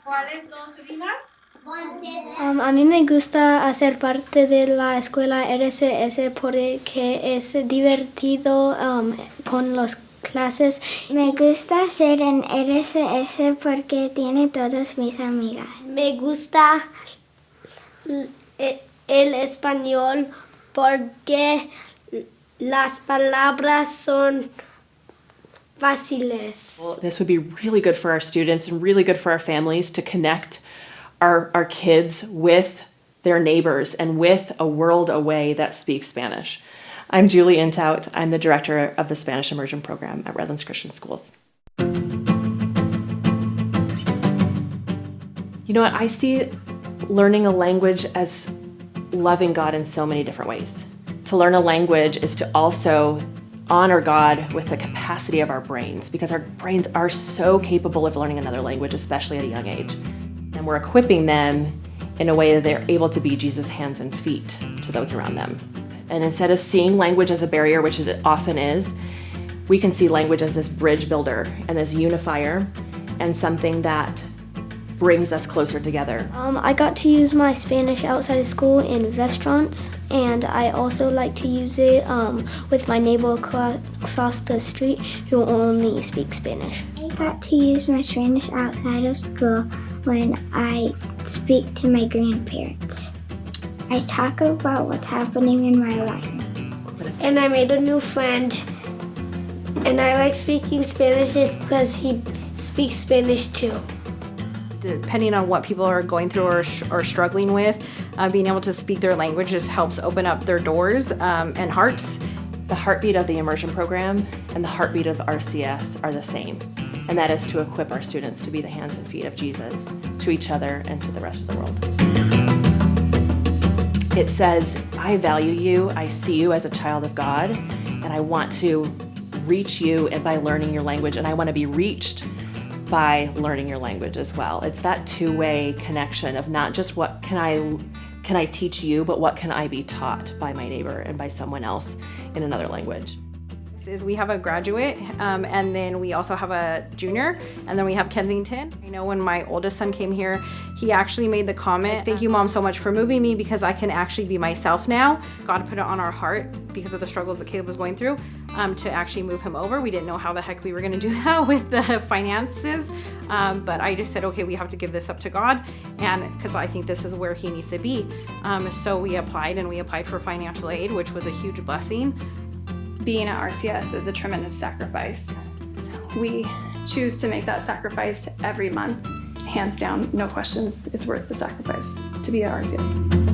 ¿Cuáles dos rimas? A mí me gusta hacer parte de la escuela RCS porque es divertido con las clases. Me gusta ser en RCS porque tiene todas mis amigas. Me gusta el español porque las palabras son fáciles. This would be really good for our students and really good for our families to connect our kids with their neighbors and with a world away that speaks Spanish. I'm Julie Intout. I'm the director of the Spanish Immersion program at Redlands Christian Schools. You know what? I see learning a language as loving God in so many different ways. To learn a language is to also honor God with the capacity of our brains, because our brains are so capable of learning another language, especially at a young age. And we're equipping them in a way that they're able to be Jesus' hands and feet to those around them. And instead of seeing language as a barrier, which it often is, we can see language as this bridge builder and this unifier and something that brings us closer together. I got to use my Spanish outside of school in restaurants, and I also like to use it with my neighbor across the street who only speaks Spanish. I got to use my Spanish outside of school when I speak to my grandparents. I talk about what's happening in my life. And I made a new friend, and I like speaking Spanish because he speaks Spanish too. Depending on what people are going through or struggling with, being able to speak their language just helps open up their doors and hearts. The heartbeat of the immersion program and the heartbeat of the RCS are the same, and that is to equip our students to be the hands and feet of Jesus to each other and to the rest of the world. It says, I value you, I see you as a child of God, and I want to reach you by learning your language, and I want to be reached by learning your language as well. It's that two-way connection of not just what can I teach you, but what can I be taught by my neighbor and by someone else in another language. Is we have a graduate and then we also have a junior, and then we have Kensington. I know when my oldest son came here, he actually made the comment, thank you Mom so much for moving me because I can actually be myself now. God put it on our heart because of the struggles that Caleb was going through to actually move him over. We didn't know how the heck we were gonna do that with the finances, but I just said, okay, we have to give this up to God, and because I think this is where he needs to be. So we applied for financial aid, which was a huge blessing. Being at RCS is a tremendous sacrifice. We choose to make that sacrifice every month. Hands down, no questions, it's worth the sacrifice to be at RCS.